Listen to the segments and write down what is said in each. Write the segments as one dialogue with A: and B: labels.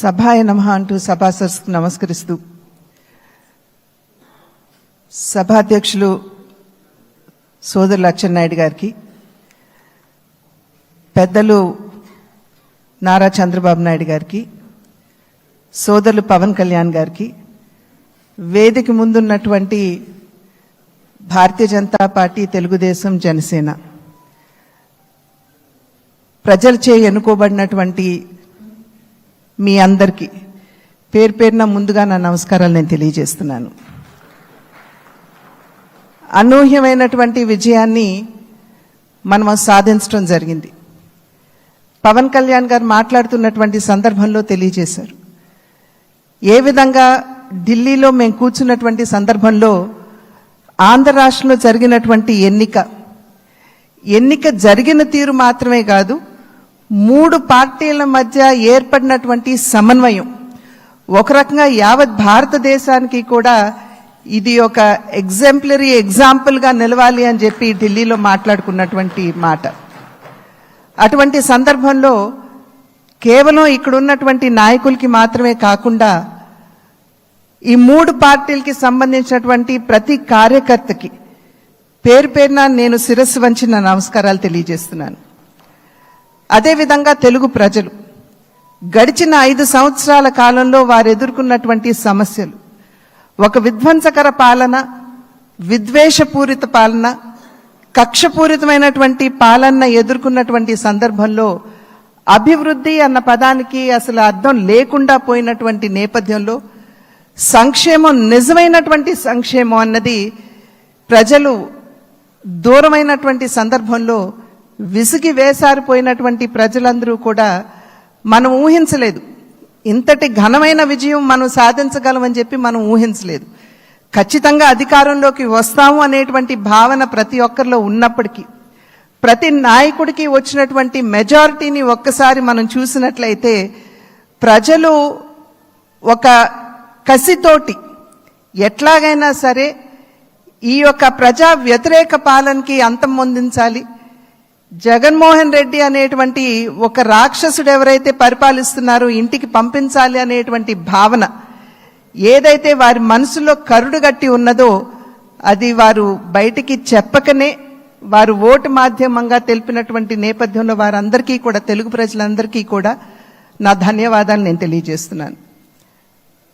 A: సభాయ నమః అంటూ సభాసదస్సుకు నమస్కరిస్తూ సభాధ్యక్షులు సోదరులు అచ్చెన్నాయుడు గారికి, పెద్దలు నారా చంద్రబాబు నాయుడు గారికి, సోదరులు పవన్ కళ్యాణ్ గారికి, వేదిక ముందున్నటువంటి భారతీయ జనతా పార్టీ, తెలుగుదేశం, జనసేన ప్రజలచే ఎన్నుకోబడినటువంటి మీ అందరికీ పేరు పేరున ముందుగా నా నమస్కారాలు నేను తెలియజేస్తున్నాను. అనూహ్యమైనటువంటి విజయాన్ని మనం సాధించడం జరిగింది. పవన్ కళ్యాణ్ గారు మాట్లాడుతున్నటువంటి సందర్భంలో తెలియజేశారు. ఏ విధంగా ఢిల్లీలో మేము కూర్చున్నటువంటి సందర్భంలో ఆంధ్ర రాష్ట్రంలో జరిగినటువంటి ఎన్నిక జరిగిన తీరు మాత్రమే కాదు, 3 పార్టీల మధ్య ఏర్పడినటువంటి సమన్వయం ఒక రకంగా యావత్ భారతదేశానికి కూడా ఇది ఒక ఎగ్జాంపుల్గా నిలవాలి అని చెప్పి ఢిల్లీలో మాట్లాడుకున్నటువంటి మాట. అటువంటి సందర్భంలో కేవలం ఇక్కడ ఉన్నటువంటి నాయకులకి మాత్రమే కాకుండా ఈ 3 పార్టీలకి సంబంధించినటువంటి ప్రతి కార్యకర్తకి పేరు పేరున నేను శిరస్సు వంచి నా నమస్కారాలు తెలియజేస్తున్నాను. అదేవిధంగా తెలుగు ప్రజలు గడిచిన 5 సంవత్సరాల కాలంలో వారు ఎదుర్కొన్నటువంటి సమస్యలు, ఒక విధ్వంసకర పాలన, విద్వేషపూరిత పాలన, కక్షపూరితమైనటువంటి పాలన ఎదుర్కొన్నటువంటి సందర్భంలో అభివృద్ధి అన్న పదానికి అసలు అర్థం లేకుండా పోయినటువంటి నేపథ్యంలో సంక్షేమం, నిజమైనటువంటి సంక్షేమం అన్నది ప్రజలు దూరమైనటువంటి సందర్భంలో విసిగి వేసారిపోయినటువంటి ప్రజలందరూ కూడా మనం ఊహించలేదు. ఇంతటి ఘనమైన విజయం మనం సాధించగలమని చెప్పి మనం ఊహించలేదు. ఖచ్చితంగా అధికారంలోకి వస్తాము అనేటువంటి భావన ప్రతి ఒక్కరిలో ఉన్నప్పటికీ, ప్రతి నాయకుడికి వచ్చినటువంటి మెజారిటీని ఒక్కసారి మనం చూసినట్లయితే ప్రజలు ఒక కసితోటి ఎట్లాగైనా సరే ఈ యొక్క ప్రజా వ్యతిరేక పాలనకి అంతం పొందించాలి, జగన్మోహన్ రెడ్డి అనేటువంటి ఒక రాక్షసుడు ఎవరైతే పరిపాలిస్తున్నారో ఇంటికి పంపించాలి అనేటువంటి భావన ఏదైతే వారి మనసులో కరుడుగట్టి ఉన్నదో అది వారు బయటికి చెప్పకనే వారు ఓటు మాధ్యమంగా తెలిపినటువంటి నేపథ్యంలో వారందరికీ కూడా, తెలుగు ప్రజలందరికీ కూడా నా ధన్యవాదాలు నేను తెలియజేస్తున్నాను.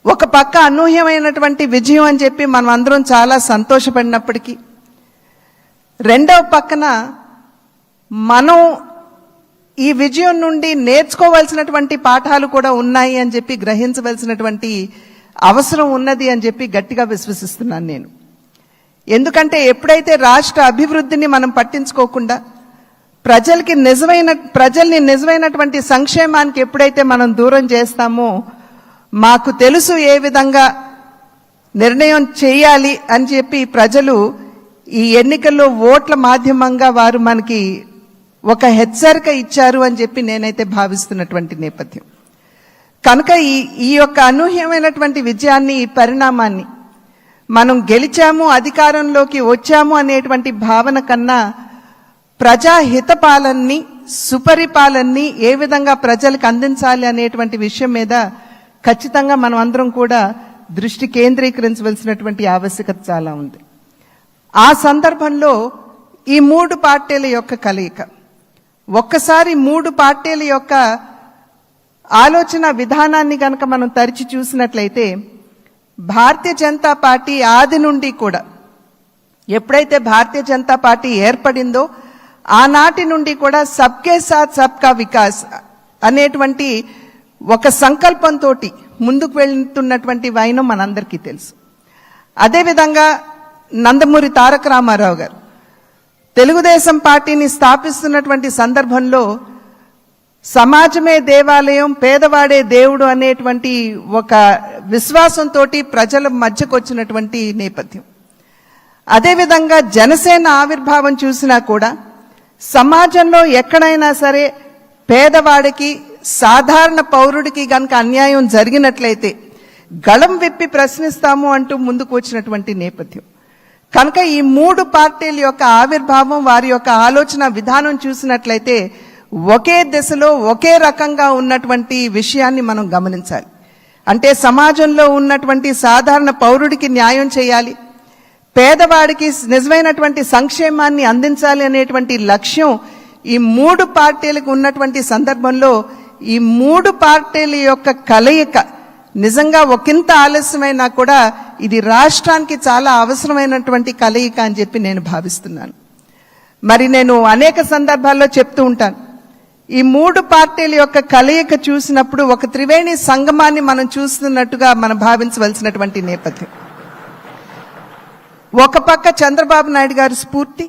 A: ఒక పక్క అనూహ్యమైనటువంటి విజయం అని చెప్పి మనం అందరం చాలా సంతోషపడినప్పటికీ, రెండవ పక్కన మనం ఈ విజయం నుండి నేర్చుకోవాల్సినటువంటి పాఠాలు కూడా ఉన్నాయి అని చెప్పి గ్రహించవలసినటువంటి అవసరం ఉన్నది అని చెప్పి గట్టిగా విశ్వసిస్తున్నాను నేను. ఎందుకంటే ఎప్పుడైతే రాష్ట్ర అభివృద్ధిని మనం పట్టించుకోకుండా ప్రజల్ని నిజమైనటువంటి సంక్షేమానికి ఎప్పుడైతే మనం దూరం చేస్తామో, మాకు తెలుసు ఏ విధంగా నిర్ణయం చేయాలి అని చెప్పి ప్రజలు ఈ ఎన్నికల్లో ఓట్ల మాధ్యమంగా వారు మనకి ఒక హెచ్చరిక ఇచ్చారు అని చెప్పి నేనైతే భావిస్తున్నటువంటి నేపథ్యం. కనుక ఈ యొక్క అనూహ్యమైనటువంటి విజయాన్ని, ఈ పరిణామాన్ని మనం గెలిచాము, అధికారంలోకి వచ్చాము అనేటువంటి భావన కన్నా ప్రజాహిత పాలనని, సుపరిపాలనని ఏ విధంగా ప్రజలకు అందించాలి అనేటువంటి విషయం మీద ఖచ్చితంగా మనం అందరం కూడా దృష్టి కేంద్రీకరించవలసినటువంటి ఆవశ్యకత చాలా ఉంది. ఆ సందర్భంలో ఈ 3 పార్టీల యొక్క కలయిక, ఒక్కసారి 3 పార్టీల యొక్క ఆలోచన విధానాన్ని కనుక మనం తరిచి చూసినట్లయితే, భారతీయ జనతా పార్టీ ఆది నుండి కూడా, ఎప్పుడైతే భారతీయ జనతా పార్టీ ఏర్పడిందో ఆనాటి నుండి కూడా సబ్కే సాత్ సబ్కా వికాస్ అనేటువంటి ఒక సంకల్పంతో ముందుకు వెళ్తున్నటువంటి వైనం మనందరికీ తెలుసు. అదేవిధంగా నందమూరి తారక రామారావు గారు తెలుగుదేశం పార్టీని స్థాపిస్తున్నటువంటి సందర్భంలో సమాజమే దేవాలయం, పేదవాడే దేవుడు అనేటువంటి ఒక విశ్వాసంతో ప్రజల మధ్యకు వచ్చినటువంటి నేపథ్యం. అదేవిధంగా జనసేన ఆవిర్భావం చూసినా కూడా సమాజంలో ఎక్కడైనా సరే పేదవాడికి, సాధారణ పౌరుడికి గనక అన్యాయం జరిగినట్లయితే గళం విప్పి ప్రశ్నిస్తాము అంటూ ముందుకు వచ్చినటువంటి నేపథ్యం. కనుక ఈ 3 పార్టీల యొక్క ఆవిర్భావం, వారి యొక్క ఆలోచన విధానం చూసినట్లయితే ఒకే దిశలో ఒకే రకంగా ఉన్నటువంటి విషయాన్ని మనం గమనించాలి. అంటే సమాజంలో ఉన్నటువంటి సాధారణ పౌరుడికి న్యాయం చేయాలి, పేదవాడికి నిజమైనటువంటి సంక్షేమాన్ని అందించాలి అనేటువంటి లక్ష్యం ఈ మూడు పార్టీలకు ఉన్నటువంటి సందర్భంలో ఈ మూడు పార్టీల యొక్క కలయిక నిజంగా ఒకంత ఆలస్యమైనా కూడా ఇది రాష్ట్రానికి చాలా అవసరమైనటువంటి కలయిక అని చెప్పి నేను భావిస్తున్నాను. మరి నేను అనేక సందర్భాల్లో చెప్తూ ఉంటాను, ఈ మూడు పార్టీల యొక్క కలయిక చూసినప్పుడు ఒక త్రివేణి సంగమాన్ని మనం చూస్తున్నట్టుగా మనం భావించవలసినటువంటి నేపథ్యం. ఒక పక్క చంద్రబాబు నాయుడు గారి స్ఫూర్తి,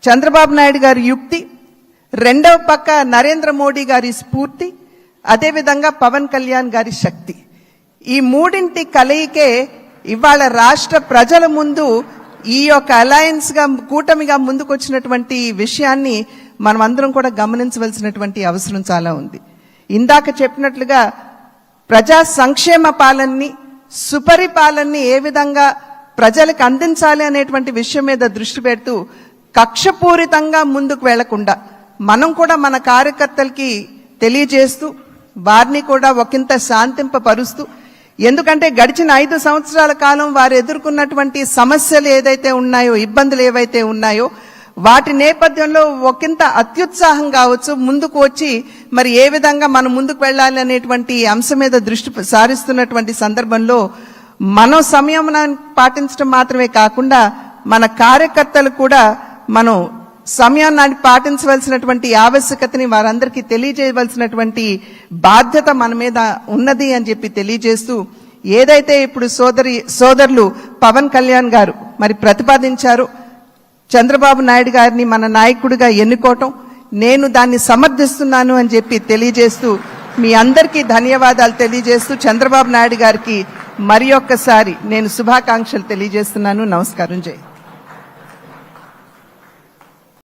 A: చంద్రబాబు నాయుడు గారి యుక్తి, రెండవ పక్క నరేంద్ర మోడీ గారి స్ఫూర్తి, అదేవిధంగా పవన్ కళ్యాణ్ గారి శక్తి. ఈ మూడింటి కలయికే ఇవాళ రాష్ట్ర ప్రజల ముందు ఈ యొక్క అలయన్స్ గా కూటమిగా ముందుకొచ్చినటువంటి విషయాన్ని మనం అందరం కూడా గమనించవలసినటువంటి అవసరం చాలా ఉంది. ఇందాక చెప్పినట్లుగా ప్రజా సంక్షేమ పాలనని, సుపరిపాలనని ఏ విధంగా ప్రజలకు అందించాలి అనేటువంటి విషయం మీద దృష్టి పెడుతూ కక్షపూరితంగా ముందుకు వెళ్లకుండా మనం కూడా మన కార్యకర్తలకి తెలియజేస్తూ వారిని కూడా ఒకంత శాంతింపపరుస్తూ, ఎందుకంటే గడిచిన 5 సంవత్సరాల కాలం వారు ఎదుర్కొన్నటువంటి సమస్యలు ఏదైతే ఉన్నాయో, ఇబ్బందులు ఏవైతే ఉన్నాయో వాటి నేపథ్యంలో ఒకంత అత్యుత్సాహం కావచ్చు ముందుకు వచ్చి మరి ఏ విధంగా మనం ముందుకు వెళ్ళాలి అనేటువంటి అంశం మీద దృష్టి సారిస్తున్నటువంటి సందర్భంలో మనం సంయమనాన్ని పాటించడం మాత్రమే కాకుండా మన కార్యకర్తలు కూడా మనం సమయాన్ని పాటించవలసినటువంటి ఆవశ్యకతని వారందరికీ తెలియజేయవలసినటువంటి బాధ్యత మన మీద ఉన్నది అని చెప్పి తెలియజేస్తూ, ఏదైతే ఇప్పుడు సోదరులు పవన్ కళ్యాణ్ గారు మరి ప్రతిపాదించారు, చంద్రబాబు నాయుడు గారిని మన నాయకుడిగా ఎన్నుకోవటం, నేను దాన్ని సమర్థిస్తున్నాను అని చెప్పి తెలియజేస్తూ మీ అందరికీ ధన్యవాదాలు తెలియజేస్తూ చంద్రబాబు నాయుడు గారికి మరి ఒక్కసారి నేను శుభాకాంక్షలు తెలియజేస్తున్నాను. నమస్కారం. జై